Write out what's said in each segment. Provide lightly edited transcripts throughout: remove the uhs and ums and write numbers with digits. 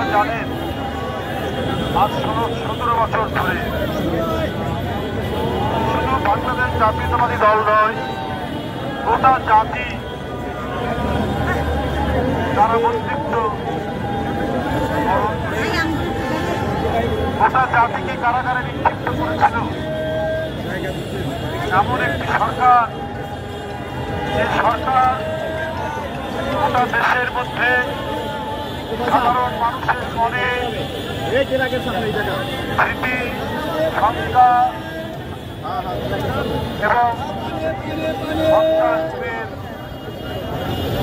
আপনারা জানেন আজ 17 বছর ধরে শুধু বাংলাদেশ জাতীয়তাবাদী দল নয়, গোটা জাতি তারা মস্তিষ্ক গোটা জাতিকে কারাগারে নিক্ষিপ্ত করেছিল এমন একটি সরকার, যে সরকার গোটা দেশের মধ্যে সাধারণ মানুষের মনে স্মৃতি, সংজ্ঞা এবং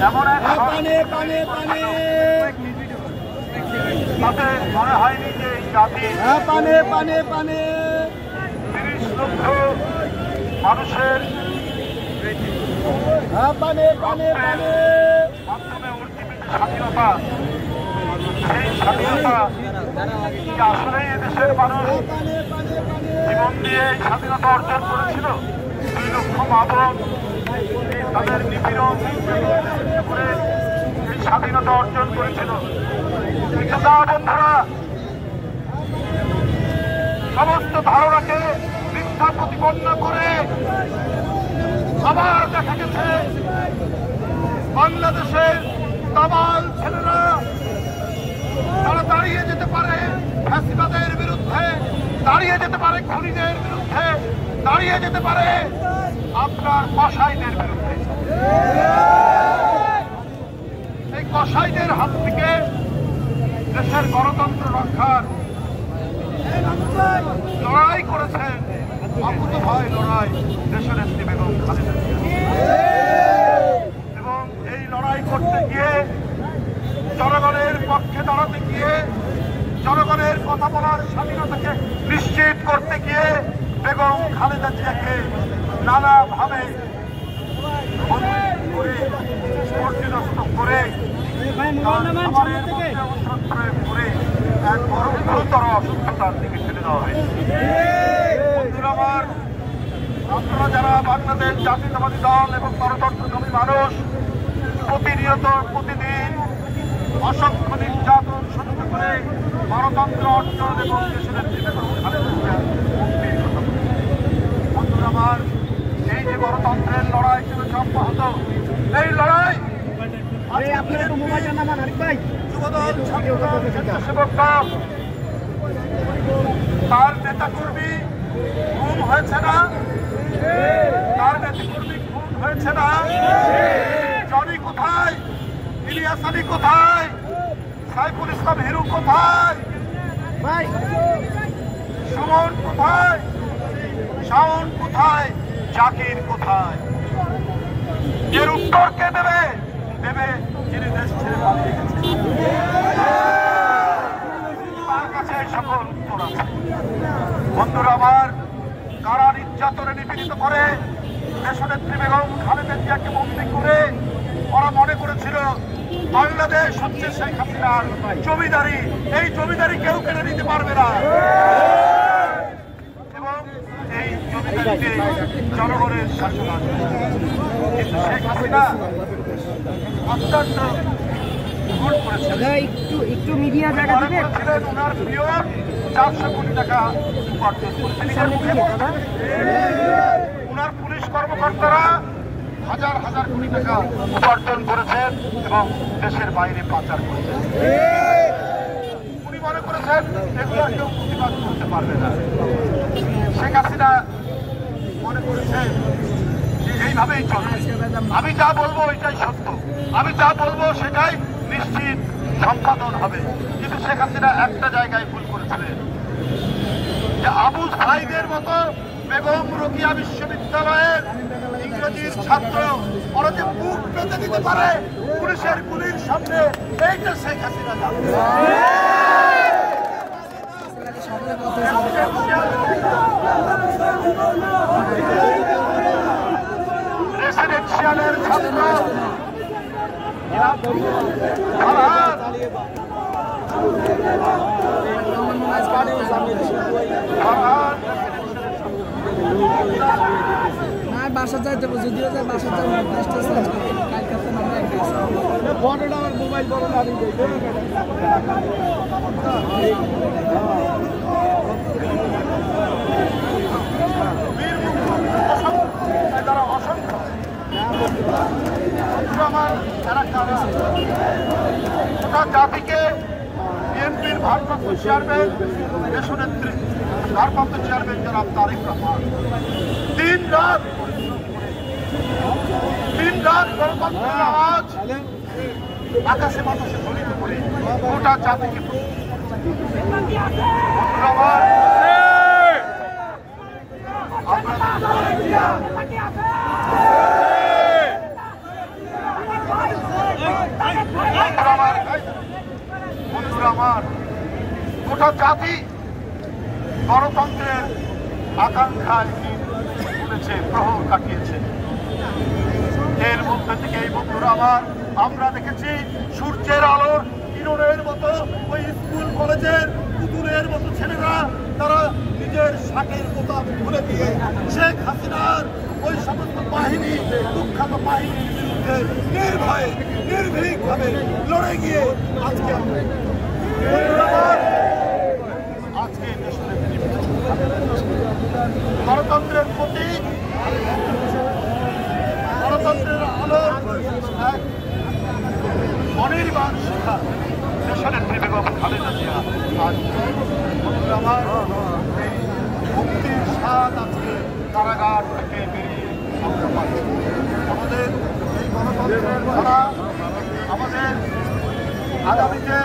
এমন এক তাতে মনে হয়নি যে এই জাতি 30 লক্ষ মানুষের মাধ্যমে অর্জিত স্বাধীনতা, সেই স্বাধীনতা কি আসলেই এদেশের মানুষ জীবন দিয়ে এই স্বাধীনতা অর্জন করেছিল? 2 লক্ষ মা-বোন তাদের নিপীড়ন করে এই স্বাধীনতা অর্জন করেছিল। কিন্তু তা বন্ধুরা, সমস্ত ধারণাকে মিথ্যা প্রতিপন্ন করে আবার দেখা গেছে বাংলাদেশের তামাল ছেলেরা তারা দাঁড়িয়ে যেতে পারে ফ্যাসিবাদের বিরুদ্ধে, দাঁড়িয়ে যেতে পারে খুনিদের বিরুদ্ধে, দাঁড়িয়ে যেতে পারে আপনার কসাইদের বিরুদ্ধে। এই কসাইদের হাত থেকে দেশের গণতন্ত্র রক্ষার লড়াই করেছেন, অকুতোভয় লড়াই দেশের নেত্রী বেগম খালেদা জিয়া। এবং এই লড়াই করতে গিয়ে, জনগণের পক্ষে দাঁড়াতে গিয়ে, জনগণের কথা বলার স্বাধীনতাকে নিশ্চিত করতে গিয়ে বেগম খালেদা জিয়াকে নানাভাবে পর্যদস্ত করে এক বড় গুরুতর অসুস্থতার দিকে ঠেলে দেওয়া হয়েছে। বন্ধুরা আমার, আপনারা যারা বাংলাদেশ জাতীয়তাবাদী দল এবং গণতন্ত্রকামী মানুষ প্রতিনিয়ত প্রতিদিন অসংখ্য নির্যাতন সহ্য করে গণতন্ত্র অর্জন এবং দেশের নেত্রী বেগম খালেদা জিয়ার মুক্তির কথা বলি। বন্ধুরা আমার, এই যে গণতন্ত্রের লড়াই চলেছে অব্যাহত, এই লড়াই যুবদল, ছাত্রদল, স্বেচ্ছাসেবক দল, তার নেতাকর্মী খুন হয়েছে না? তার নেতাকর্মী খুন হয়েছে না? জনি কোথায়? ইলিয়াস আলী কোথায়? সাইফুল ইসলাম হিরু কোথায়? সুমন কোথায়? শাওন কোথায়? জাকির কোথায়? এর উত্তর কে দেবে? দেবে যিনি দেশ ছেড়ে পালিয়ে গেছে। তার কাছে এই সকল উত্তর আছে। বন্ধুরা আমার, কারা নির্যাতনে নিপীড়িত করে দেশনেত্রী বেগম খালেদা জিয়াকে বন্দী করে ওরা মনে করেছিল বাংলাদেশ হচ্ছে শেখ হাসিনার জমিদারি, এই জমিদারি কেউ কেড়ে নিতে পারবে না এবং এই জমিদারিতে জনগণের শাসন আসবে। কিন্তু শেখ হাসিনা অত্যন্ত ভুল করেছিলেন। একটু মিডিয়া জায়গা দিবেন। ওনার প্রিয় 400 কোটি টাকা উপার্জন করেছেন। ওনার পুলিশ কর্মকর্তারা হাজার হাজার কোটি টাকা উপার্জন করেছেন এবং দেশের বাইরে পাচার করেছেন। উনি মনে করেছেন এগুলো কেউ প্রতিবাদ করতে পারবে না। শেখ হাসিনা মনে করেছেন যে এইভাবেই চলবে, আমি যা বলবো ওইটাই সত্য, আমি যা বলবো সেটাই নিশ্চিত সম্পাদন হবে। কিন্তু শেখ হাসিনা একটা জায়গায় ভুল করেছিলেন, যে আবু সাইদের মতো বেগম রোকেয়া বিশ্ববিদ্যালয়ের ইংরেজির ছাত্র ওরা যে বুক পেতে দিতে পারে পুলিশের গুলির সামনে, এইটা শেখ হাসিনা জানে। রেসিডেন্সিয়ালের ছাত্র বাসা যাইতে যদিও বাসা যাই মোবাইল বড় আমি তারা অসংখ্য আমার গোটা জাতিকে বিএনপির ভারপ্রাপ্ত চেয়ারম্যান দেশনেত্রী ভারপ্রাপ্ত চেয়ারম্যান জনাব তারেক রহমান দিন রাত গণতন্ত্রের আওয়াজ আকাশে বাতাসে ধ্বনিত করে গোটা জাতিকে আমার গোটা জাতি গণতন্ত্রের আকাঙ্ক্ষায় তুলেছে, প্রহর কাটিয়েছে। এর মধ্যে থেকে এই বন্ধুরা আমার আমরা দেখেছি সূর্যের আলোর কিরণের মতো ওই স্কুল কলেজের পুতুলের মতো ছেলেরা তারা নিজের শাকের বোতাম খুলে দিয়ে শেখ হাসিনার ওই সমস্ত বাহিনী কুখ্যাত বাহিনীর বিরুদ্ধে নির্ভয়ে নির্ভীকভাবে লড়ে গিয়ে আজকে গণতন্ত্রের প্রতীক গণতন্ত্রের আলোর এক অনির্বাণ শিক্ষা দেশনেত্রী বেগম খালেদা জিয়া আজ আমার এই মুক্তির স্বাদ আজকে কারাগার থেকে বেরিয়ে আমরা পাচ্ছি। আমাদের এই গণতন্ত্রের ধারা আমাদের আগামীতে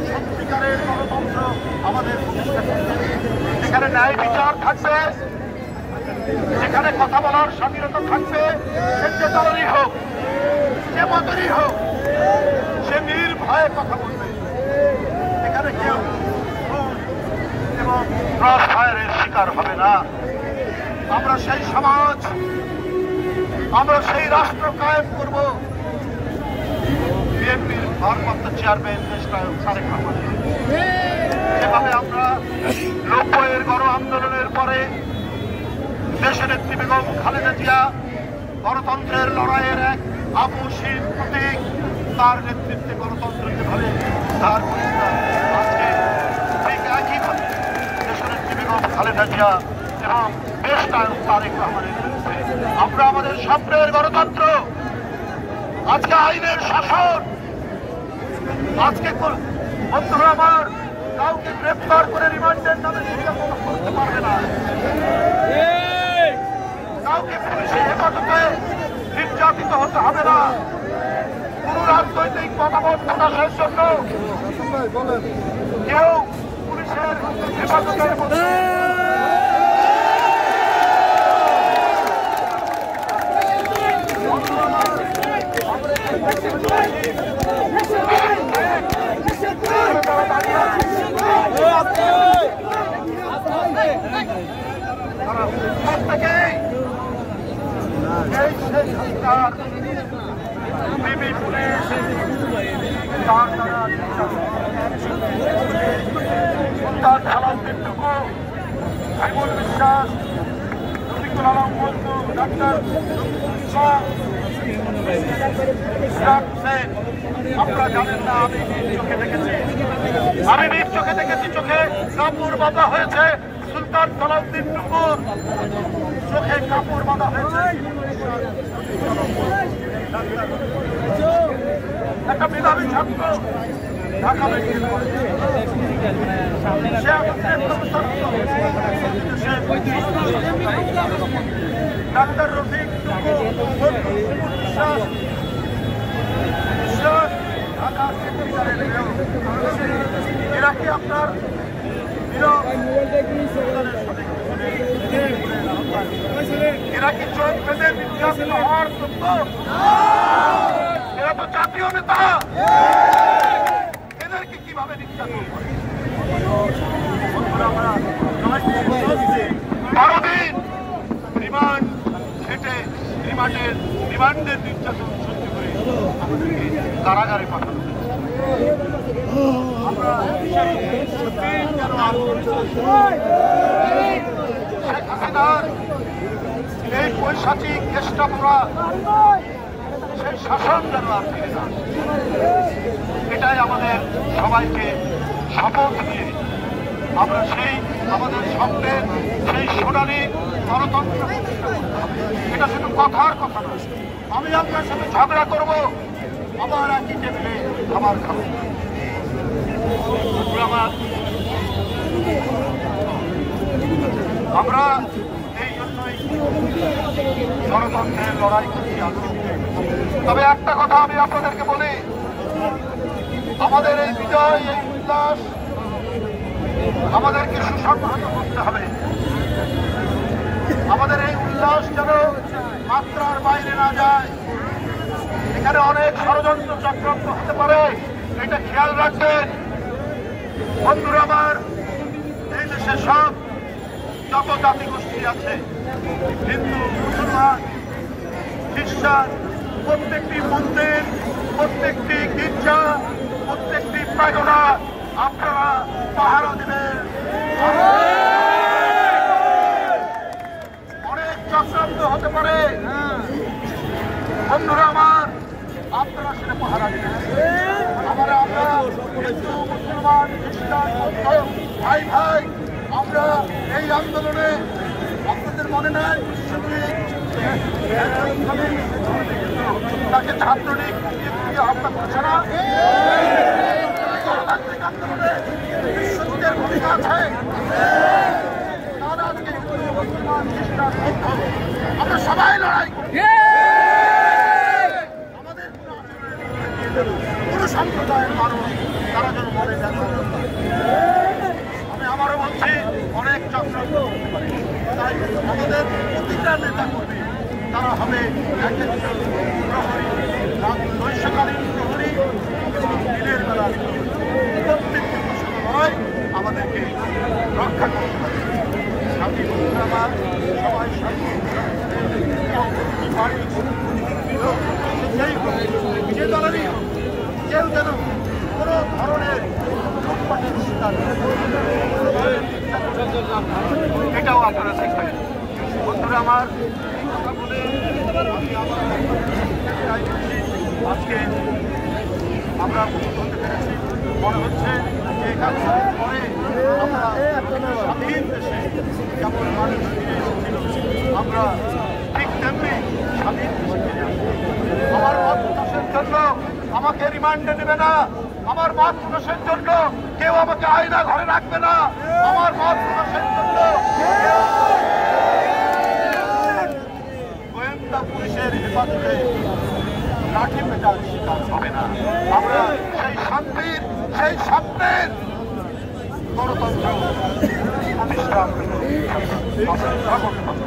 সত্যিকারের গণতন্ত্র আমাদের প্রতিষ্ঠা করতে, যেখানে ন্যায় বিচার থাকবে, যেখানে কথা বলার স্বাধীনতা থাকবে, সে যে দলেরই হোক, যে মতেরই হোক, সে নির্ভয়ে কথা বলবে। এখানে কেউ এবং ক্রস ফায়ারের শিকার হবে না। আমরা সেই সমাজ, আমরা সেই রাষ্ট্র কায়েম করব। বিএনপির ভারপ্রাপ্ত চেয়ারম্যান দেশনায়ক তারেক রহমান যেভাবে আমরা ৯০-এর গণ আন্দোলনের পরে দেশনেত্রী বেগম খালেদা জিয়া গণতন্ত্রের লড়াইয়ের এক আপসহীন প্রতীক, তার নেতৃত্বে গণতন্ত্র যেভাবে তার আজকে ঠিক একইভাবে দেশনেত্রী বেগম খালেদা জিয়া এবং দেশনায়ক তারেক রহমানের বিরুদ্ধে আমরা আমাদের স্বপ্নের গণতন্ত্র, আজকে আইনের শাসন, আজকে বন্ধুরা আমার কাউকে গ্রেফতার করে রিমান্ডের নামে করতে পারবে না, কাউকে পুলিশের হেফাজতে নির্যাতিত হতে হবে না, কোন রাজনৈতিক মতামত প্রকাশের জন্য কেউ পুলিশের হেফাজতের মধ্যে বিশ্বাস, রফিকুল আলম মঞ্জু, ডাক্তার আপনারা জানেন না, আমি চোখে দেখেছি, চোখে কাপড় বাঁধা হয়েছে। সুলতান সালাউদ্দিন টুকুর চোখে কাপড় বাঁধা হয়েছে। একটা মেধাবী ছাত্র ঢাকা মেডিকেল কলেজে ডাক্তার রফিক ঢাকা এরা কি আপনার এরা কি চোখ বেঁধে নির্যাতিত হওয়ার যোগ্য? এরা তো জাতীয় নেতা, এদেরকে কিভাবে নির্যাতন করে? 12 দিন রিমান্ড খেটে রিমান্ডের নির্যাতন সহ্য করে আমাদেরকে কারাগারে পাঠানো হয়েছে। আমরা শেখ হাসিনার এই পৈশাচিক চেষ্টা করা সেই শাসন যেন আর ফিরে না, এটাই আমাদের সবাইকে শপথ নিয়ে আমরা সেই আমাদের স্বপ্নের সেই সোনালী গণতন্ত্র প্রতিষ্ঠা করতে হবে। এটা শুধু কথার কথা না, আমি আপনার সাথে ঝগড়া করব, আবার একই টেবিলে খাবার খাবো। আমরা এই জন্যই গণতন্ত্রের লড়াই করছি আন্দোলন। তবে একটা কথা আমি আপনাদেরকে বলি, আমাদের এই বিজয়, এই উল্লাস আমাদেরকে সুসংহত করতে হবে। আমাদের এই উল্লাস যেন মাত্রার বাইরে না যায়। এখানে অনেক ষড়যন্ত্র চক্রান্ত হতে পারে, এটা খেয়াল রাখবেন। বন্ধুরা আমার, এই দেশে সব যত জাতি গোষ্ঠী আছে, হিন্দু, মুসলমান, খ্রিস্টান, প্রত্যেকটি মন্দির, প্রত্যেকটি গির্জা, প্রত্যেকটি পায়খানা আপনারা পাহারা দিবেন। অনেক চক্রান্ত হতে পারে, বন্ধুরা আমার, আপনারা সেটা পাহারা দিবেন। আমরা হিন্দু, মুসলমান, খ্রিস্টান, ভাই ভাই, আমরা এই আন্দোলনে আপনাদের মনে নাই তাকে ছাত্রলীগ হত্যা করছে না? আন্দোলনে বিশ্বজিতের ভূমিকা আছে। তারা আজকে হিন্দু, মুসলমান, খ্রিস্টান, বৌদ্ধ আমরা সবাই লড়াই করি। আমাদের কোনো সম্প্রদায়ের মানুষ তারা যেন মনে যায়। আমি আবারও বলছি, অনেক চক্রান্ত করতে পারে, তাই আমাদের প্রতিটা নেতা কর্মী তারা হবে একজন প্রহরী, নৈশকালীন প্রহরী এবং দিনের বেলার প্রত্যেকটি মুসলমান আমাদেরকে রক্ষা করতে হবে। স্বামী আমার সবাই স্বামী বাড়ি যে দলেরই কেউ যেন কোনো ধরনের এটাও আপনারা দেখবেন। বন্ধুরা আমার, কথা বলে আজকে আমরা বলতে পেরেছি, মনে হচ্ছে যে এখান পরে আমরা স্বাধীন দেশে যেমন মানুষ ফিরে এসেছিল, আমরা ঠিক তেমনি স্বাধীন দেশে ফিরে আসবো। আমার মত প্রকাশের জন্য আমাকে রিমান্ডে নেবে না, আমার মত প্রকাশের জন্য কেউ আমাকে আয়না ঘরে রাখবে না, আমার মত প্রকাশের জন্য গোয়েন্দা পুলিশের হেফাজতে লাঠি পেটার শিকার হবে না। আমরা সেই শান্তির, সেই স্বপ্নের গণতন্ত্র প্রতিষ্ঠা করতে হবে।